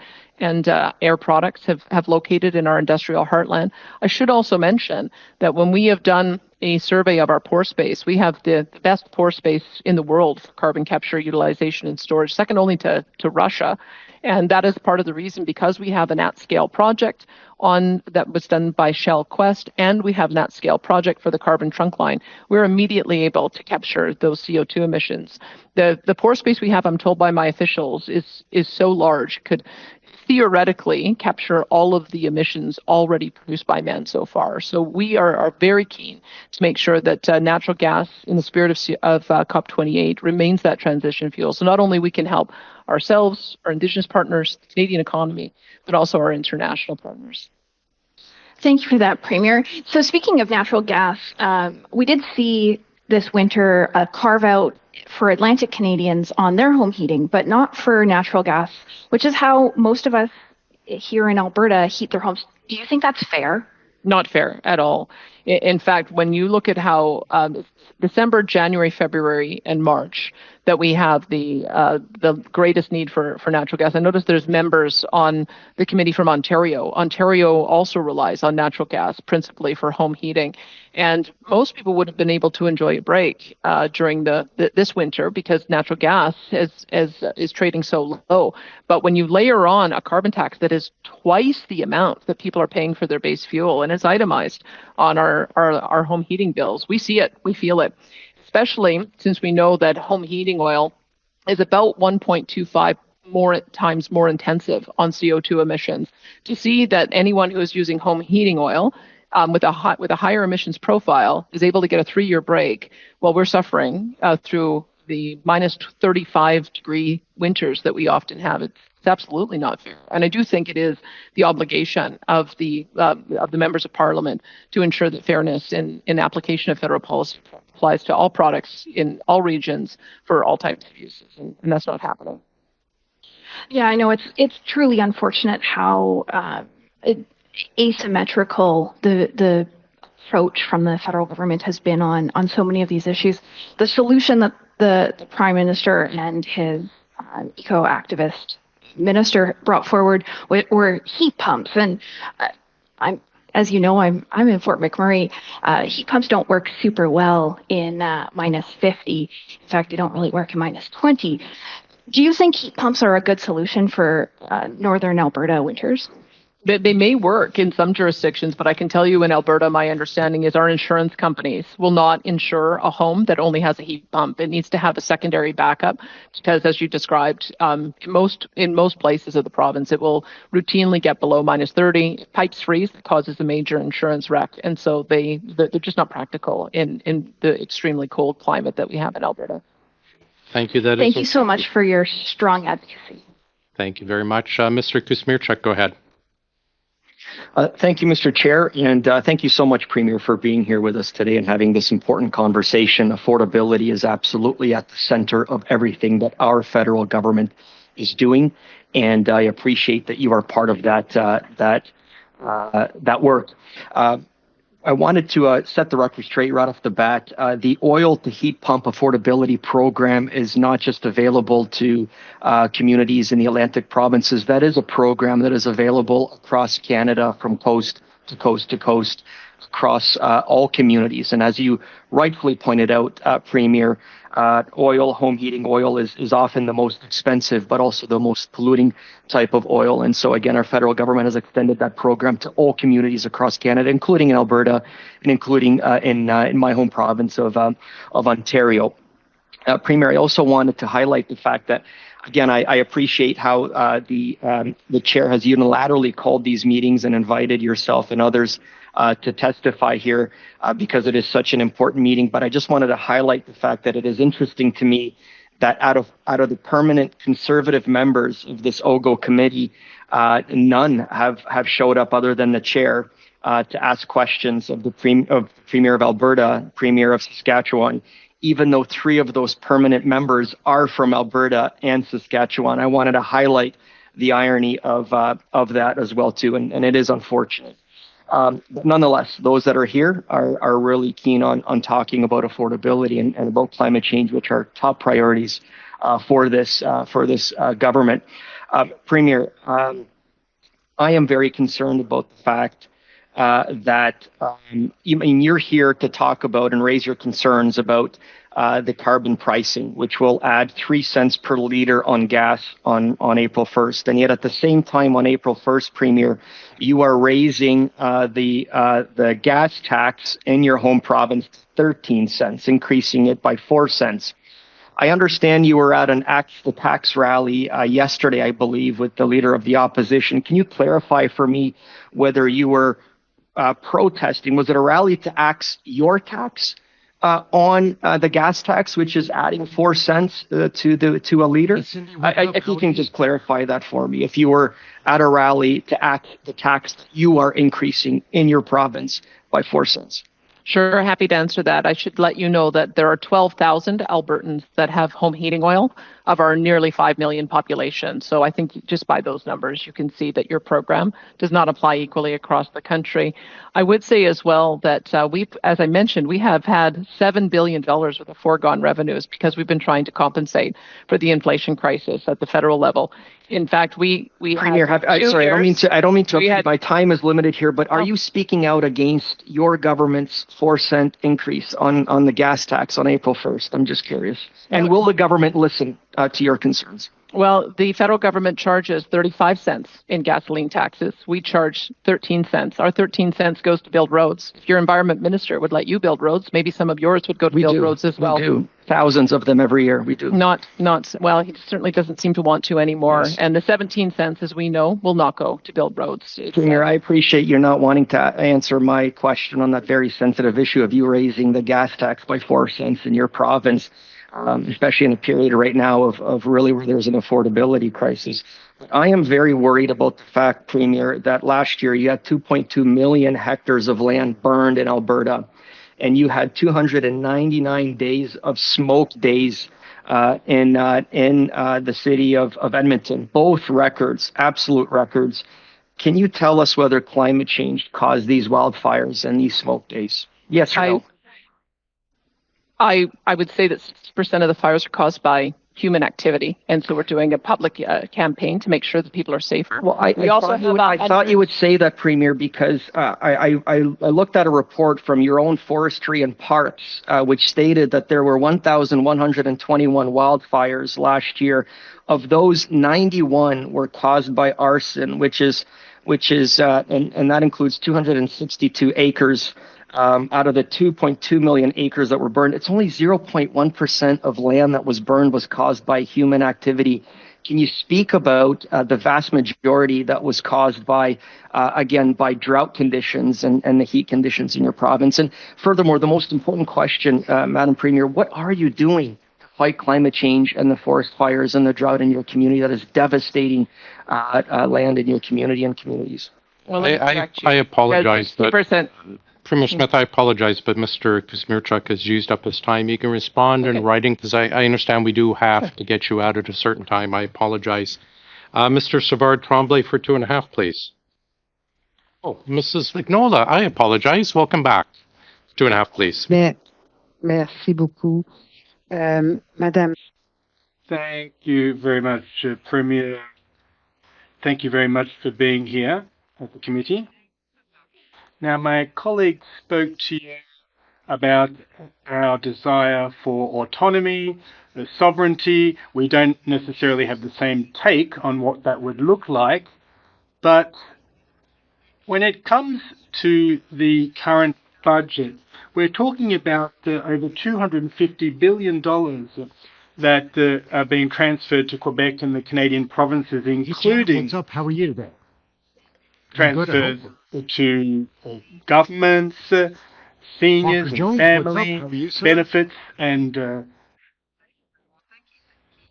Air Products have located in our industrial heartland. I should also mention that when we have done a survey of our pore space, we have the best pore space in the world for carbon capture, utilization, and storage, second only to Russia. And that is part of the reason, because we have an at-scale project that was done by Shell Quest, and we have an at-scale project for the carbon trunk line. We're immediately able to capture those CO2 emissions. The pore space we have, I'm told by my officials, is so large, could theoretically capture all of the emissions already produced by man so far. So we are very keen to make sure that natural gas, in the spirit of COP28, remains that transition fuel. So not only we can help ourselves, our Indigenous partners, the Canadian economy, but also our international partners. Thank you for that, Premier. So speaking of natural gas, we did see this winter a carve out for Atlantic Canadians on their home heating, but not for natural gas, which is how most of us here in Alberta heat their homes. Do you think that's fair? Not fair at all. In fact, when you look at how December, January, February, and March that we have the greatest need for natural gas. I noticed there's members on the committee from Ontario. Ontario also relies on natural gas principally for home heating. And most people would have been able to enjoy a break during this winter because natural gas is trading so low. But when you layer on a carbon tax that is twice the amount that people are paying for their base fuel, and it's itemized on our home heating bills, we see it, we feel it, especially since we know that home heating oil is about 1.25 times more intensive on CO2 emissions. To see that anyone who is using home heating oil with a higher emissions profile is able to get a 3-year break while we're suffering through the minus 35-degree winters that we often have. It's absolutely not fair. And I do think it is the obligation of the members of Parliament to ensure that fairness in application of federal policy applies to all products in all regions for all types of uses, and that's not happening. Yeah, I know it's truly unfortunate how asymmetrical the approach from the federal government has been on so many of these issues. The solution that the Prime Minister and his eco-activist minister brought forward were heat pumps, and as you know, I'm in Fort McMurray. Heat pumps don't work super well in minus 50. In fact, they don't really work in minus 20. Do you think heat pumps are a good solution for northern Alberta winters? They may work in some jurisdictions, but I can tell you in Alberta, my understanding is our insurance companies will not insure a home that only has a heat pump. It needs to have a secondary backup because, as you described, in most places of the province, it will routinely get below minus 30. If pipes freeze, it causes a major insurance wreck. And so they're just not practical in the extremely cold climate that we have in Alberta. Thank you. Thank you so much for your strong advocacy. Thank you very much. Mr. Kusmirchuk, go ahead. Thank you, Mr. Chair, and thank you so much, Premier, for being here with us today and having this important conversation. Affordability is absolutely at the center of everything that our federal government is doing, and I appreciate that you are part of that that work. I wanted to set the record straight right off the bat. The oil to heat pump affordability program is not just available to communities in the Atlantic provinces. That is a program that is available across Canada from coast to coast to coast across all communities. And as you rightfully pointed out, Premier, home heating oil is often the most expensive, but also the most polluting type of oil. And so again, our federal government has extended that program to all communities across Canada, including in Alberta and including in my home province of Ontario. Premier, I also wanted to highlight the fact that, again, I appreciate how the chair has unilaterally called these meetings and invited yourself and others to testify here because it is such an important meeting. But I just wanted to highlight the fact that it is interesting to me that out of the permanent Conservative members of this OGO committee, none have showed up other than the chair to ask questions of the Premier of Alberta, Premier of Saskatchewan, even though 3 of those permanent members are from Alberta and Saskatchewan. I wanted to highlight the irony of that as well too, and it is unfortunate. But nonetheless, those that are here are really keen on talking about affordability and about climate change, which are top priorities for this government. Premier, I am very concerned about the fact that you're here to talk about and raise your concerns about the carbon pricing, which will add 3 cents per liter on gas on April 1st. And yet at the same time on April 1st, Premier, you are raising the gas tax in your home province to 13 cents, increasing it by 4 cents. I understand you were at an Axe the Tax rally yesterday, I believe, with the leader of the opposition. Can you clarify for me whether you were protesting? Was it a rally to axe your tax on the gas tax, which is adding 4 cents to a liter? If you can just clarify that for me. If you were at a rally to axe the tax that you are increasing in your province by 4 cents. Sure, happy to answer that. I should let you know that there are 12,000 Albertans that have home heating oil of our nearly 5 million population. So I think just by those numbers, you can see that your program does not apply equally across the country. I would say as well that as I mentioned, we have had $7 billion worth of foregone revenues because we've been trying to compensate for the inflation crisis at the federal level. In fact, we Premier, sorry, I don't mean to. My time is limited here, but are you speaking out against your government's 4 cent increase on the gas tax on April 1st? I'm just curious. And will the government listen to your concerns? Well, the federal government charges 35 cents in gasoline taxes. We charge 13 cents. Our 13 cents goes to build roads. If your environment minister would let you build roads, maybe some of yours would go to build roads as well. We do. Thousands of them every year. We do. Well, he certainly doesn't seem to want to anymore. Yes. And the 17 cents, as we know, will not go to build roads. Premier, I appreciate you're not wanting to answer my question on that very sensitive issue of you raising the gas tax by 4 cents in your province. Especially in a period right now of really where there's an affordability crisis. I am very worried about the fact, Premier, that last year you had 2.2 million hectares of land burned in Alberta, and you had 299 days of smoke days in the city of Edmonton. Both records, absolute records. Can you tell us whether climate change caused these wildfires and these smoke days? Yes or no? I would say that 60% of the fires are caused by human activity, and so we're doing a public campaign to make sure that people are safer. Well, I thought you would say that, Premier, because I looked at a report from your own Forestry and Parks, which stated that there were 1,121 wildfires last year. Of those, 91 were caused by arson, which is and that includes 262 acres. Out of the 2.2 million acres that were burned, it's only 0.1% of land that was burned was caused by human activity. Can you speak about the vast majority that was caused by, again, by drought conditions and the heat conditions in your province? And furthermore, the most important question, Madam Premier, what are you doing to fight climate change and the forest fires and the drought in your community that is devastating land in your community and communities? Well, I apologize. 60%. Premier Smith, I apologize, but Mr. Kuzmierczuk has used up his time. You can respond in writing because I understand we do have to get you out at a certain time. I apologize. Mr. Savard Tremblay for 2.5, please. Oh, Mrs. Vignola, I apologize. Welcome back. 2.5, please. Merci beaucoup. Madame. Thank you very much, Premier. Thank you very much for being here at the committee. Now, my colleague spoke to you about our desire for autonomy, sovereignty. We don't necessarily have the same take on what that would look like, but when it comes to the current budget, we're talking about over $250 billion that are being transferred to Quebec and the Canadian provinces, including What's up? How are you today? transfers to governments, seniors, and family benefits, and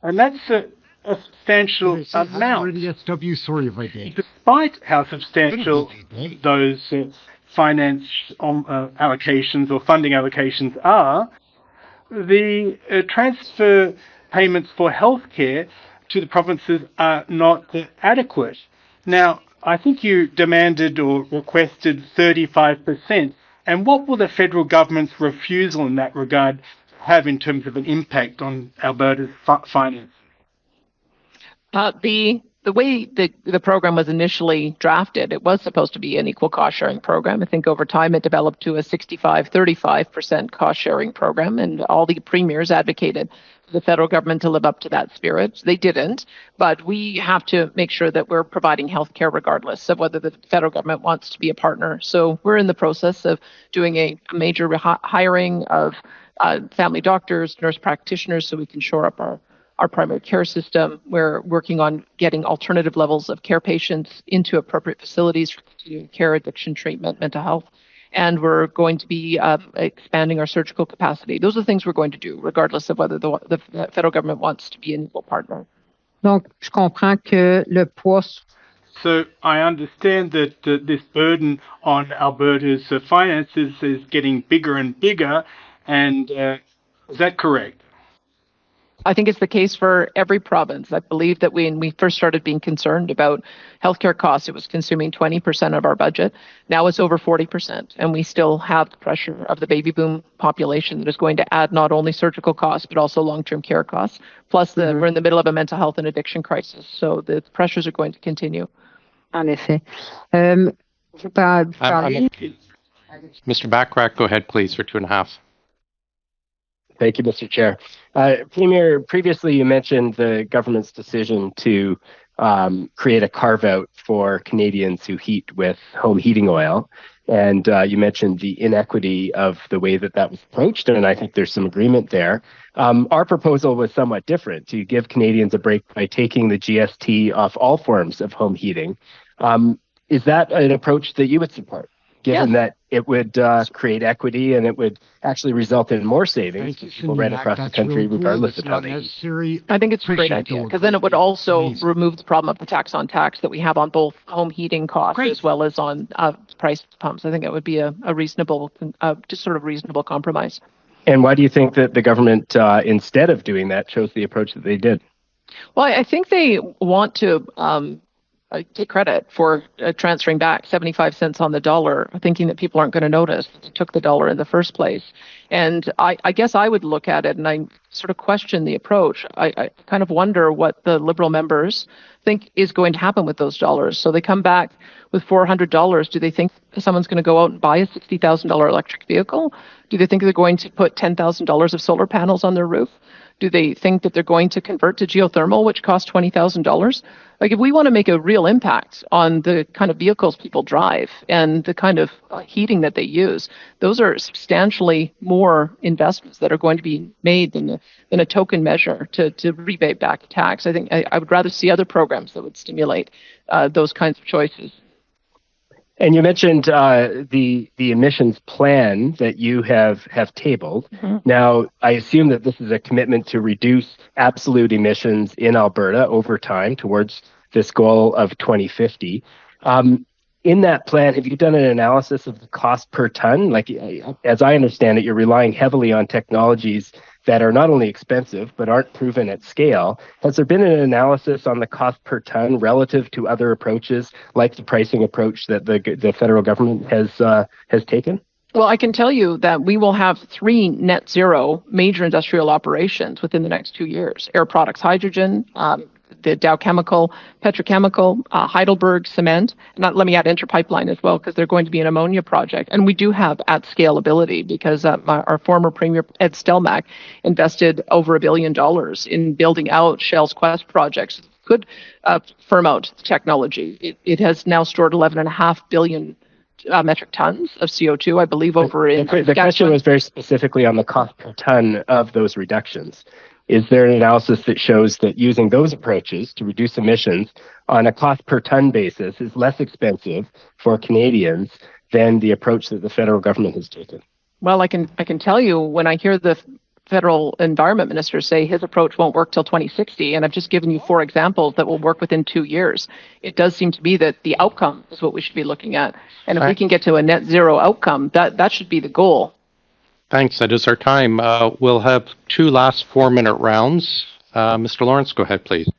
that's a substantial amount. Sorry if I did. Despite how substantial those finance allocations or funding allocations are, the transfer payments for healthcare to the provinces are not adequate. Now, I think you demanded or requested 35%. And what will the federal government's refusal in that regard have in terms of an impact on Alberta's finance? The way the program was initially drafted, it was supposed to be an equal cost sharing program. I think over time it developed to a 65-35% cost sharing program, and all the premiers advocated for the federal government to live up to that spirit. They didn't, but we have to make sure that we're providing health care regardless of whether the federal government wants to be a partner. So we're in the process of doing a major hiring of family doctors, nurse practitioners, so we can shore up our primary care system. We're working on getting alternative levels of care patients into appropriate facilities for continuing care, addiction treatment, mental health. And we're going to be expanding our surgical capacity. Those are the things we're going to do, regardless of whether the federal government wants to be an equal partner. Donc, je comprends que le poids. So I understand that this burden on Alberta's finances is getting bigger and bigger, and is that correct? I think it's the case for every province. I believe that when we first started being concerned about healthcare costs, it was consuming 20% of our budget. Now it's over 40%, and we still have the pressure of the baby boom population that is going to add not only surgical costs, but also long-term care costs. Plus, we're in the middle of a mental health and addiction crisis, so the pressures are going to continue. En effet. Mr. Backrack, go ahead, please, for 2.5. Thank you, Mr. Chair. Premier, previously you mentioned the government's decision to create a carve-out for Canadians who heat with home heating oil. And you mentioned the inequity of the way that was approached, and I think there's some agreement there. Our proposal was somewhat different, to give Canadians a break by taking the GST off all forms of home heating. Is that an approach that you would support, given that it would create equity and it would actually result in more savings for people right across the country, regardless of how they heat? I think it's a great idea, because then it would also remove the problem of the tax on tax that we have on both home heating costs as well as on price pumps. I think it would be a reasonable, just sort of reasonable compromise. And why do you think that the government, instead of doing that, chose the approach that they did? Well, I think they want to take credit for transferring back 75 cents on the dollar, thinking that people aren't going to notice that they took the dollar in the first place. And I guess I would look at it and I sort of question the approach. I kind of wonder what the Liberal members think is going to happen with those dollars. So they come back with $400. Do they think someone's going to go out and buy a $60,000 electric vehicle? Do they think they're going to put $10,000 of solar panels on their roof? Do they think that they're going to convert to geothermal, which costs $20,000? Like, if we want to make a real impact on the kind of vehicles people drive and the kind of heating that they use, those are substantially more investments that are going to be made than a token measure to rebate back tax. I think I would rather see other programs that would stimulate those kinds of choices. And you mentioned the emissions plan that you have tabled. Mm-hmm. Now, I assume that this is a commitment to reduce absolute emissions in Alberta over time towards this goal of 2050. In that plan, have you done an analysis of the cost per ton? Like, as I understand it, you're relying heavily on technologies that are not only expensive but aren't proven at scale. Has there been an analysis on the cost per ton relative to other approaches like the pricing approach that the federal government has taken? Well, I can tell you that we will have 3 net zero major industrial operations within the next 2 years. Air Products Hydrogen, the Dow Chemical, Petrochemical, Heidelberg Cement. Let me add Interpipeline as well, because they're going to be an ammonia project. And we do have at scale ability because our former Premier Ed Stelmach invested over $1 billion in building out Shell's Quest projects. Could firm out technology. It has now stored 11.5 billion metric tons of CO2, I believe, over in the question was very specifically on the cost per ton of those reductions. Is there an analysis that shows that using those approaches to reduce emissions on a cost per ton basis is less expensive for Canadians than the approach that the federal government has taken? Well, I can tell you, when I hear the federal environment minister say his approach won't work till 2060, and I've just given you 4 examples that will work within 2 years, it does seem to be that the outcome is what we should be looking at. And if we can get to a net zero outcome, that should be the goal. Thanks. That is our time. We'll have 2 last 4-minute rounds. Mr. Lawrence, go ahead, please.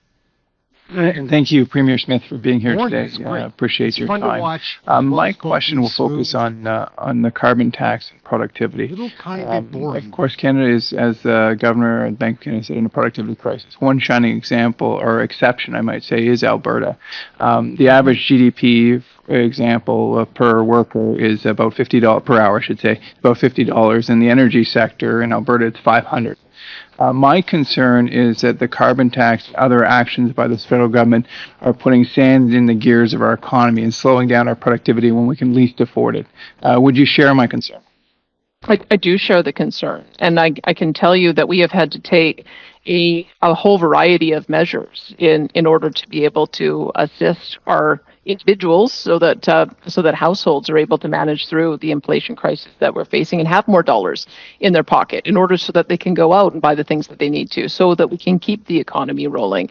And thank you, Premier Smith, for being here Morning, today. it's great. Appreciate It's your fun to time. watch. My question will focus on the carbon tax and productivity. Little kind of boring. Of course, Canada is, as the Governor and Bank of Canada said, in a productivity crisis. One shining example, or exception, I might say, is Alberta. The average GDP, for example, per worker is about $50 per hour, I should say, about $50. In the energy sector in Alberta, it's $500. My concern is that the carbon tax and other actions by this federal government are putting sand in the gears of our economy and slowing down our productivity when we can least afford it. Would you share my concern? I do share the concern, and I can tell you that we have had to take a whole variety of measures in order to be able to assist our individuals so that households are able to manage through the inflation crisis that we're facing and have more dollars in their pocket in order so that they can go out and buy the things that they need to, so that we can keep the economy rolling.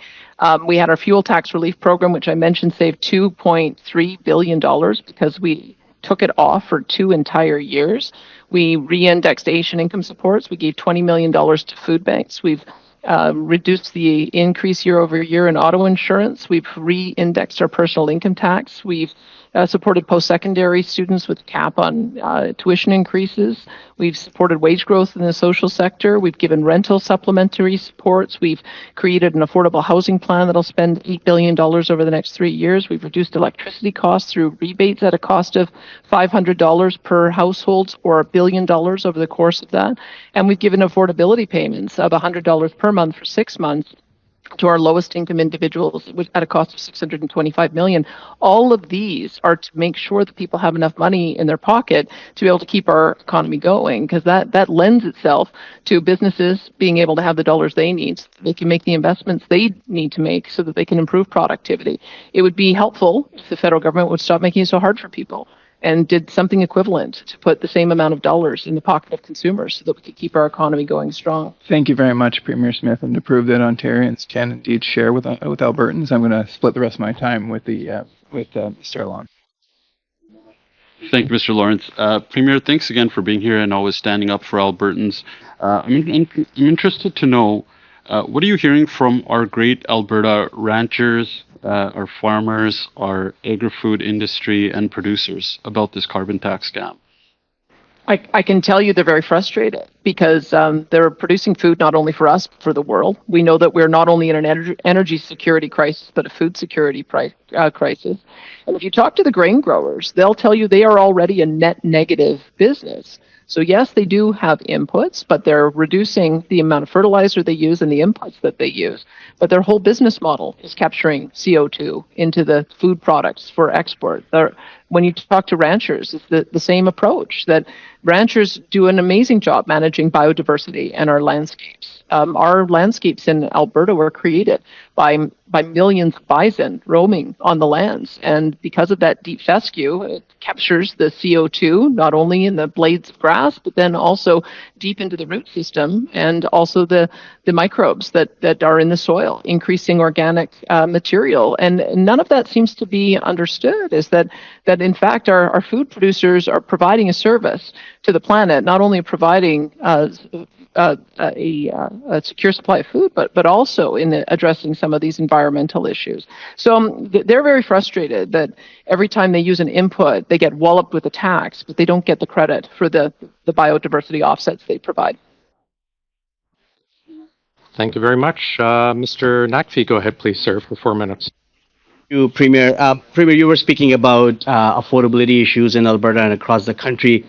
We had our fuel tax relief program, which I mentioned saved $2.3 billion because we took it off for 2 entire years. We re-indexed Asian income supports. We gave $20 million to food banks. We've reduced the increase year over year in auto insurance. We've re-indexed our personal income tax. We've supported post-secondary students with a cap on tuition increases. We've supported wage growth in the social sector. We've given rental supplementary supports. We've created an affordable housing plan that'll spend $8 billion over the next 3 years. We've reduced electricity costs through rebates at a cost of $500 per household, or $1 billion over the course of that. And we've given affordability payments of $100 per month for 6 months to our lowest income individuals at a cost of $625 million. All of these are to make sure that people have enough money in their pocket to be able to keep our economy going, because that lends itself to businesses being able to have the dollars they need so that they can make the investments they need to make so that they can improve productivity. It would be helpful if the federal government would stop making it so hard for people and did something equivalent to put the same amount of dollars in the pocket of consumers so that we could keep our economy going strong. Thank you very much, Premier Smith. And to prove that Ontarians can indeed share with Albertans, I'm going to split the rest of my time with Mr. Alon. Thank you, Mr. Lawrence. Premier, thanks again for being here and always standing up for Albertans. I'm interested to know, what are you hearing from our great Alberta ranchers, our farmers, our agri-food industry, and producers about this carbon tax scam? I can tell you they're very frustrated because they're producing food not only for us, but for the world. We know that we're not only in an energy security crisis, but a food security crisis. And if you talk to the grain growers, they'll tell you they are already a net negative business. So yes, they do have inputs, but they're reducing the amount of fertilizer they use and the inputs that they use. But their whole business model is capturing CO2 into the food products for export. When you talk to ranchers, it's the same approach, that ranchers do an amazing job managing biodiversity and our landscapes. Our landscapes in Alberta were created by millions of bison roaming on the lands. And because of that deep fescue, it captures the CO2, not only in the blades of grass, but then also deep into the root system, and also the microbes that are in the soil, increasing organic material. And none of that seems to be understood, is that that, in fact, our food producers are providing a service to the planet, not only providing a secure supply of food, but also in addressing some of these environmental issues. So they're very frustrated that every time they use an input, they get walloped with a tax, but they don't get the credit for the biodiversity offsets they provide. Thank you very much. Mr. Nakfi, go ahead, please, sir, for 4 minutes. You, Premier. Premier, you were speaking about affordability issues in Alberta and across the country.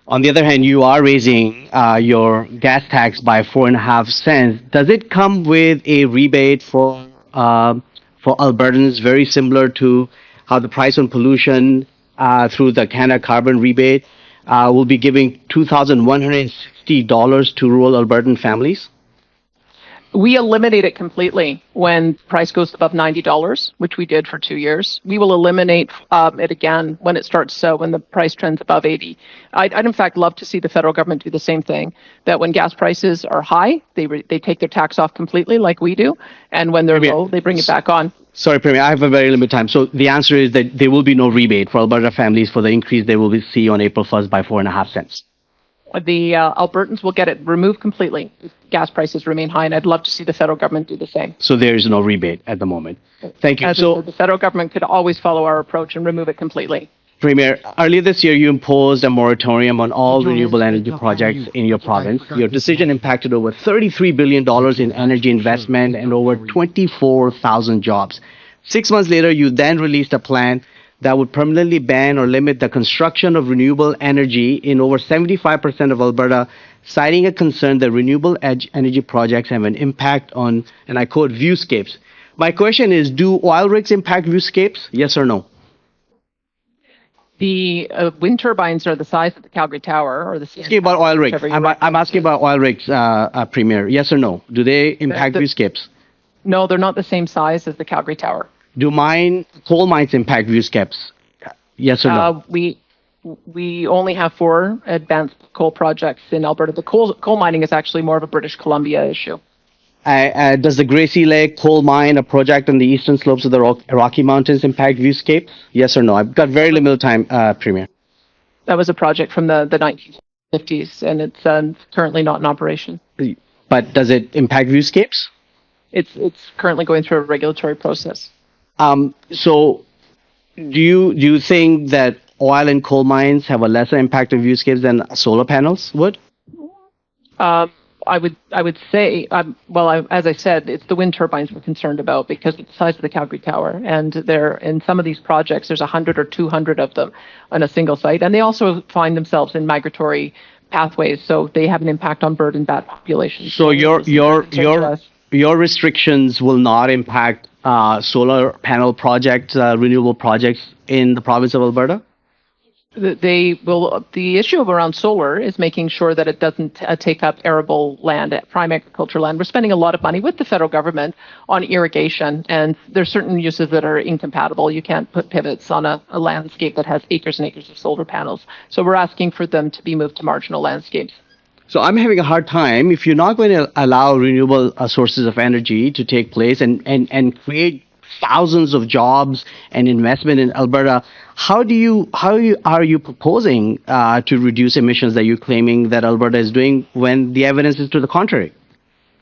On the other hand, you are raising your gas tax by 4.5 cents. Does it come with a rebate for Albertans, very similar to how the price on pollution through the Canada Carbon rebate will be giving $2,160 to rural Albertan families? We eliminate it completely when price goes above $90, which we did for 2 years. We will eliminate it again when it starts, when the price trends above 80. I'd in fact love to see the federal government do the same thing, that when gas prices are high, they take their tax off completely like we do, and when they're low, they bring it back on. Sorry, Premier, I have a very limited time. So the answer is that there will be no rebate for Alberta families for the increase they will see on April 1st by 4.5 cents. The Albertans will get it removed completely if gas prices remain high, and I'd love to see the federal government do the same. So there is no rebate at the moment. Thank you. So the federal government could always follow our approach and remove it completely. Premier, earlier this year, you imposed a moratorium on all renewable energy projects in your province. Your decision impacted over $33 billion in energy investment and over 24,000 jobs. 6 months later, you then released a plan that would permanently ban or limit the construction of renewable energy in over 75% of Alberta, citing a concern that renewable energy projects have an impact on, and I quote, viewscapes. My question is, do oil rigs impact viewscapes? Yes or no? The wind turbines are the size of the Calgary Tower, or the. Asking about oil rigs. I'm asking about oil rigs, Premier. Yes or no? Do they impact viewscapes? No, they're not the same size as the Calgary Tower. Do coal mines impact viewscapes? Yes or no? We only have 4 advanced coal projects in Alberta. The coal mining is actually more of a British Columbia issue. Does the Gracie Lake coal mine, a project on the eastern slopes of the Rocky Mountains, impact viewscapes? Yes or no? I've got very limited time, Premier. That was a project from the 1950s, and it's currently not in operation. But does it impact viewscapes? It's currently going through a regulatory process. So do you think that oil and coal mines have a lesser impact on viewscapes than solar panels would? I would say, as I said, it's the wind turbines we're concerned about because of the size of the Calgary Tower, and in some of these projects there's 100 or 200 of them on a single site, and they also find themselves in migratory pathways, so they have an impact on bird and bat populations. So your restrictions will not impact solar panel projects, renewable projects in the province of Alberta? They will. The issue around solar is making sure that it doesn't take up arable land, prime agricultural land. We're spending a lot of money with the federal government on irrigation, and there's certain uses that are incompatible. You can't put pivots on a landscape that has acres and acres of solar panels. So we're asking for them to be moved to marginal landscapes. So I'm having a hard time, if you're not going to allow renewable sources of energy to take place and create thousands of jobs and investment in Alberta, how are you proposing to reduce emissions that you're claiming that Alberta is doing when the evidence is to the contrary?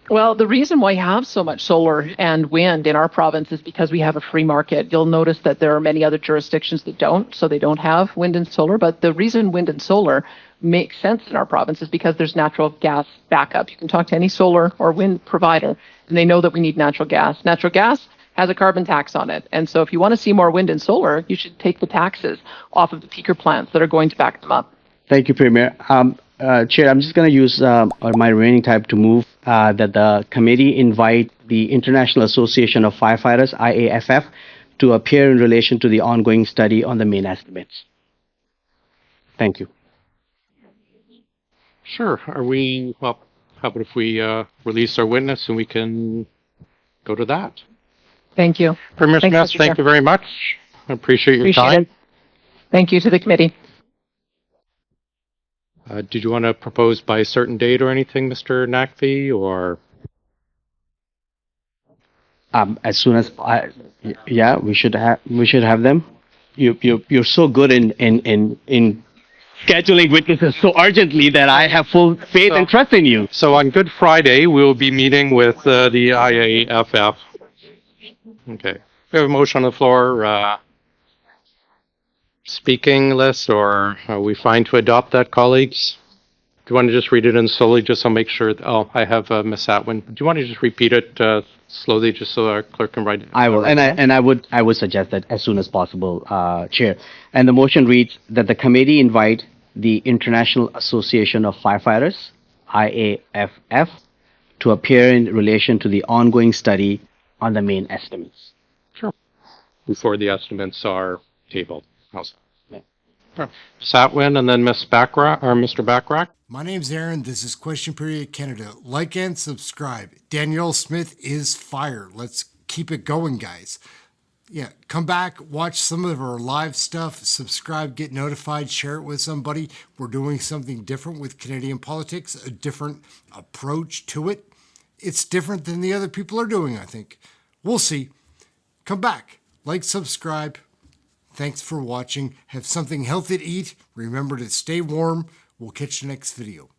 Well, the reason why we have so much solar and wind in our province is because we have a free market. You'll notice that there are many other jurisdictions that don't, so they don't have wind and solar. But the reason wind and solar make sense in our province is because there's natural gas backup. You can talk to any solar or wind provider, and they know that we need natural gas. Natural gas has a carbon tax on it. And so if you want to see more wind and solar, you should take the taxes off of the peaker plants that are going to back them up. Thank you, Premier. Chair, I'm just going to use my remaining time to move that the committee invite the International Association of Firefighters, IAFF, to appear in relation to the ongoing study on the main estimates. Thank you. Sure. How about if we release our witness and we can go to that? Thank you. Premier Smith, thank you very much. I appreciate your time. It. Thank you to the committee. Did you want to propose by a certain date or anything, Mr. Nakfi, or? As soon as we should have them. you're so good in scheduling witnesses so urgently that I have full faith and trust in you. So on Good Friday, we'll be meeting with the IAFF. Okay. We have a motion on the floor. Speaking list, or are we fine to adopt that, colleagues? Do you want to just read it in slowly, just so make sure? Oh, I have Miss Atwin. Do you want to just repeat it slowly, just so our clerk can write it? I will, and I would suggest that as soon as possible, Chair. And the motion reads that the committee invite the International Association of Firefighters, IAFF, to appear in relation to the ongoing study on the main estimates. Sure. Before the estimates are tabled. How's that? Yeah. Ms. Atwin, and then Ms. Backrack, or Mr. Backrack. My name's Aaron. This is Question Period Canada. Like and subscribe. Danielle Smith is fire. Let's keep it going, guys. Yeah, come back, watch some of our live stuff, subscribe, get notified, share it with somebody. We're doing something different with Canadian politics, a different approach to it. It's different than the other people are doing, I think. We'll see. Come back, like, subscribe. Thanks for watching. Have something healthy to eat. Remember to stay warm. We'll catch you next video.